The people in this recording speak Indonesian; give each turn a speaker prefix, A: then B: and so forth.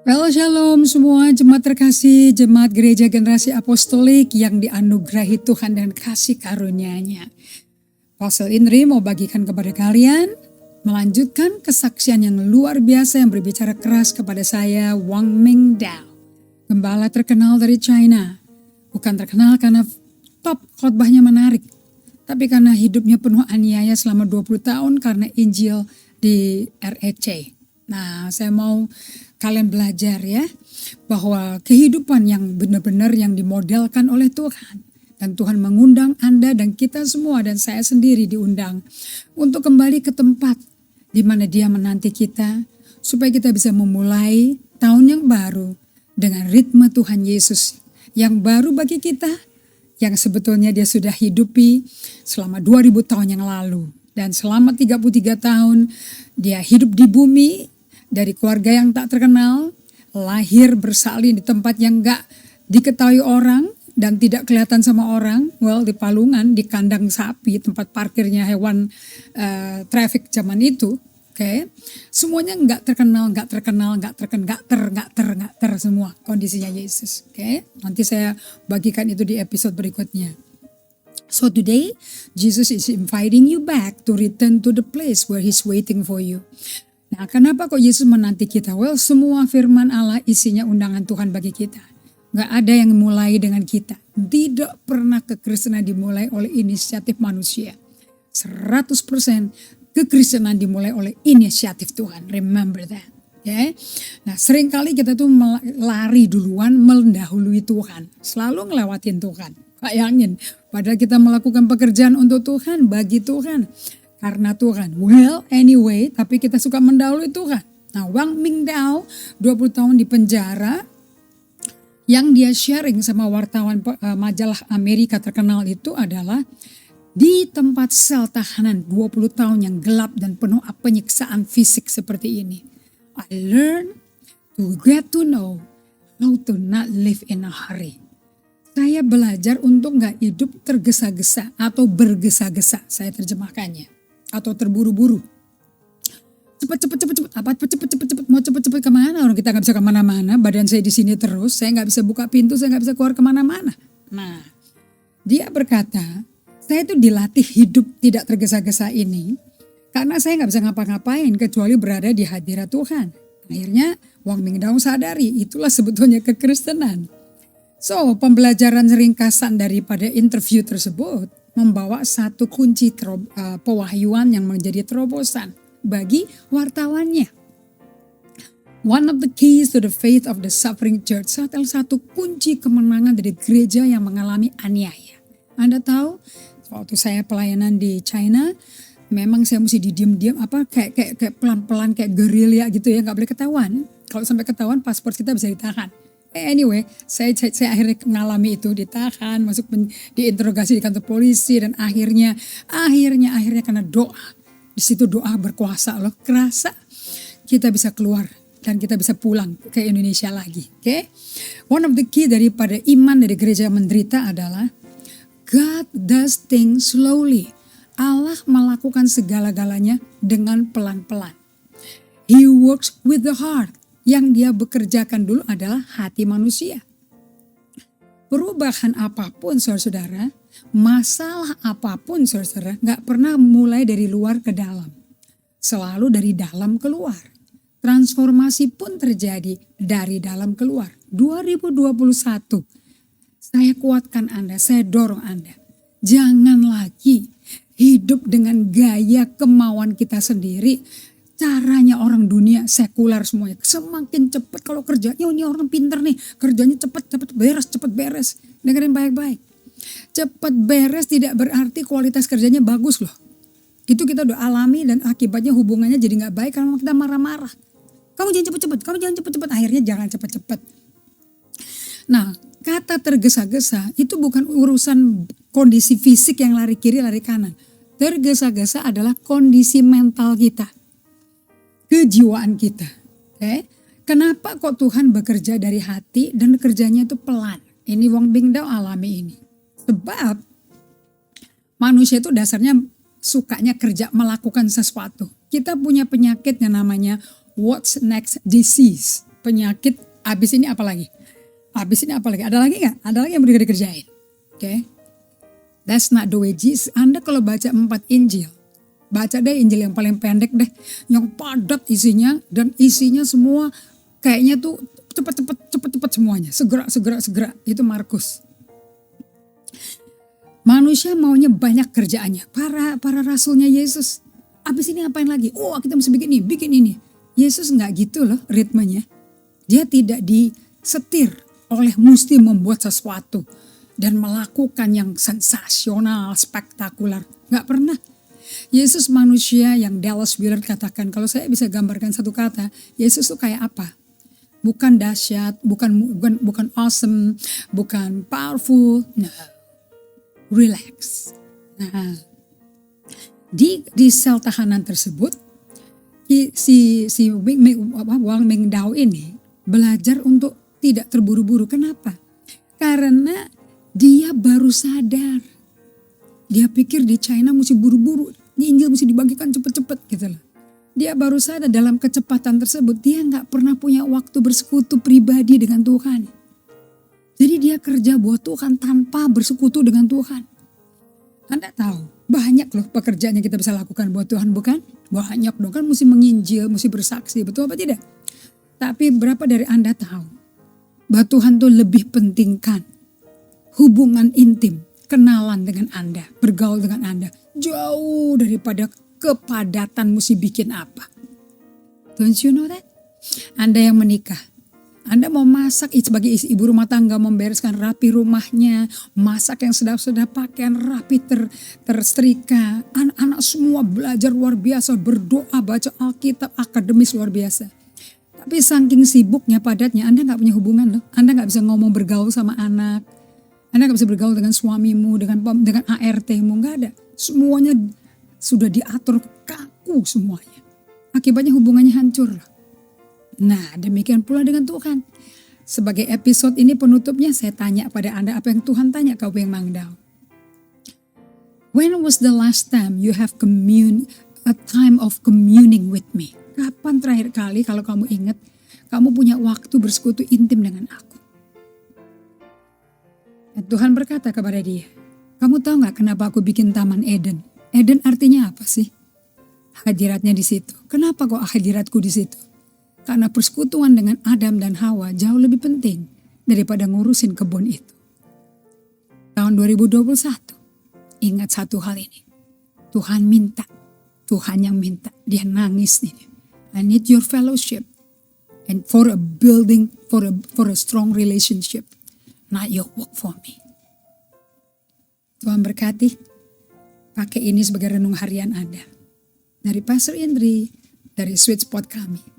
A: Well, shalom semua jemaat terkasih, jemaat gereja generasi apostolik yang dianugerahi Tuhan dan kasih karunia-Nya. Apostle Indri mau bagikan kepada kalian, melanjutkan kesaksian yang luar biasa yang berbicara keras kepada saya, Wang Mingdao. Gembala terkenal dari China. Bukan terkenal karena top khotbahnya menarik, tapi karena hidupnya penuh aniaya selama 20 tahun karena Injil di REC. Nah, saya mau kalian belajar ya, bahwa kehidupan yang benar-benar yang dimodelkan oleh Tuhan. Dan Tuhan mengundang Anda dan kita semua dan saya sendiri diundang untuk kembali ke tempat di mana Dia menanti kita, supaya kita bisa memulai tahun yang baru dengan ritme Tuhan Yesus yang baru bagi kita, yang sebetulnya Dia sudah hidupi selama 2000 tahun yang lalu. Dan selama 33 tahun Dia hidup di bumi, dari keluarga yang tak terkenal, lahir bersalin di tempat yang gak diketahui orang dan tidak kelihatan sama orang. Well, di Palungan, di kandang sapi, tempat parkirnya hewan traffic zaman itu. Oke, semuanya gak terkenal semua kondisinya Yesus. Oke, nanti saya bagikan itu di episode berikutnya. So today, Jesus is inviting you back to return to the place where He's waiting for you. Nah, kenapa kok Yesus menanti kita? Well, semua firman Allah isinya undangan Tuhan bagi kita. Gak ada yang mulai dengan kita. Tidak pernah kekristenan dimulai oleh inisiatif manusia. 100% kekristenan dimulai oleh inisiatif Tuhan. Remember that. Okay? Nah, seringkali kita tuh lari duluan mendahului Tuhan. Selalu ngelewatin Tuhan. Bayangin, padahal kita melakukan pekerjaan untuk Tuhan, bagi Tuhan. Karena Tuhan, well anyway, tapi kita suka mendahului Tuhan. Nah, Wang Mingdao 20 tahun di penjara, yang dia sharing sama wartawan majalah Amerika terkenal itu adalah di tempat sel tahanan 20 tahun yang gelap dan penuh penyiksaan fisik seperti ini. I learn to get to know how to not live in a hurry. Saya belajar untuk gak hidup tergesa-gesa atau bergesa-gesa, saya terjemahkannya. Atau terburu-buru. Cepet, mau cepet kemana? Orang kita gak bisa kemana-mana, badan saya di sini terus, saya gak bisa buka pintu, saya gak bisa keluar kemana-mana. Nah, dia berkata, saya itu dilatih hidup tidak tergesa-gesa ini, karena saya gak bisa ngapa-ngapain kecuali berada di hadirat Tuhan. Akhirnya Wang Mingdao sadari, itulah sebetulnya kekristenan. So, pembelajaran ringkasan daripada interview tersebut membawa satu kunci pewahyuan yang menjadi terobosan bagi wartawannya. One of the keys to the faith of the suffering church, salah satu kunci kemenangan dari gereja yang mengalami aniaya. Anda tahu, waktu saya pelayanan di China, memang saya mesti didiam-diam kayak pelan-pelan kayak gerilya gitu ya, nggak boleh ketahuan. Kalau sampai ketahuan paspor kita bisa ditahan. Anyway, saya akhirnya mengalami itu, ditahan, masuk diinterogasi di kantor polisi, dan akhirnya karena doa, di situ doa berkuasa loh, kerasa kita bisa keluar dan kita bisa pulang ke Indonesia lagi. Okay? One of the key daripada iman dari gereja menderita adalah God does things slowly. Allah melakukan segala-galanya dengan pelan-pelan. He works with the heart. Yang dia bekerjakan dulu adalah hati manusia. Perubahan apapun saudara-saudara, masalah apapun saudara-saudara, gak pernah mulai dari luar ke dalam. Selalu dari dalam keluar. Transformasi pun terjadi dari dalam keluar. 2021, saya kuatkan Anda, saya dorong Anda. Jangan lagi hidup dengan gaya kemauan kita sendiri. Caranya orang dunia sekular semuanya. Semakin cepat kalau kerjanya, ini orang pinter nih. Kerjanya cepat beres. Dengerin baik-baik. Cepat beres tidak berarti kualitas kerjanya bagus loh. Itu kita udah alami dan akibatnya hubungannya jadi gak baik karena kita marah-marah. Kamu jangan cepet-cepet. Akhirnya jangan cepet-cepet. Nah, kata tergesa-gesa itu bukan urusan kondisi fisik yang lari kiri, lari kanan. Tergesa-gesa adalah kondisi mental kita. Kejiwaan kita. Okay? Kenapa kok Tuhan bekerja dari hati dan kerjanya itu pelan? Ini Wang Mingdao alami ini. Sebab manusia itu dasarnya sukanya kerja, melakukan sesuatu. Kita punya penyakit yang namanya what's next disease. penyakit, abis ini apa lagi? Abis ini apa lagi? Ada lagi nggak? Ada lagi yang perlu dikerjain. Oke? That's not the way Jesus. Anda kalau baca 4 Injil, baca deh Injil yang paling pendek deh, yang padat isinya, dan isinya semua kayaknya tuh cepet semuanya, segera. Itu Markus. Manusia maunya banyak kerjaannya. Para rasulnya Yesus, abis ini ngapain lagi? Oh, kita mesti bikin ini. Yesus nggak gitu loh ritmenya. Dia tidak disetir oleh mesti membuat sesuatu dan melakukan yang sensasional, spektakuler. Nggak pernah. Yesus manusia yang Dallas Willard katakan, kalau saya bisa gambarkan satu kata, Yesus tuh kayak apa? Bukan dahsyat, bukan awesome, bukan powerful, no. Relax. Nah, di sel tahanan tersebut, si Wang Mengdao ini belajar untuk tidak terburu-buru. Kenapa? Karena dia baru sadar. Dia pikir di China mesti buru-buru, Injil mesti dibagikan cepet-cepet gitu loh. Dia baru sadar dalam kecepatan tersebut dia nggak pernah punya waktu bersekutu pribadi dengan Tuhan. Jadi dia kerja buat Tuhan tanpa bersekutu dengan Tuhan. Anda tahu banyak loh pekerjaan yang kita bisa lakukan buat Tuhan, bukan? Banyak dong, kan mesti menginjil, mesti bersaksi, betul apa tidak? Tapi berapa dari Anda tahu bahwa Tuhan tuh lebih pentingkan hubungan intim, kenalan dengan Anda, bergaul dengan Anda, jauh daripada kepadatan mesti bikin apa. Don't you know that? Anda yang menikah, Anda mau masak sebagai ibu rumah tangga, membereskan rapi rumahnya, masak yang sedap-sedap, pakaian rapi tersetrika. Anak-anak semua belajar luar biasa, berdoa, baca Alkitab, akademis luar biasa. Tapi saking sibuknya, padatnya, Anda gak punya hubungan loh. Anda gak bisa ngomong bergaul sama anak. Anda gak bisa bergaul dengan suamimu, dengan ART-mu, gak ada. Semuanya sudah diatur kaku semuanya. Akibatnya hubungannya hancur loh. Nah, demikian pula dengan Tuhan. Sebagai episode ini penutupnya, saya tanya pada Anda apa yang Tuhan tanya ke Weng Mangdao. When was the last time you have a time of communing with me? Kapan terakhir kali kalau kamu ingat, kamu punya waktu bersekutu intim dengan aku? Dan Tuhan berkata kepada dia, kamu tahu gak kenapa aku bikin Taman Eden? Eden artinya apa sih? Hadiratnya di situ. Kenapa kok hadiratku di situ? Karena persekutuan dengan Adam dan Hawa jauh lebih penting daripada ngurusin kebun itu. Tahun 2021, ingat satu hal ini. Tuhan minta, Tuhan yang minta, dia nangis nih. I need your fellowship and for a building, for a strong relationship, not your work for me. Tuhan berkati, pakai ini sebagai renung harian Anda. Dari Pastor Indri, dari Sweet Spot kami.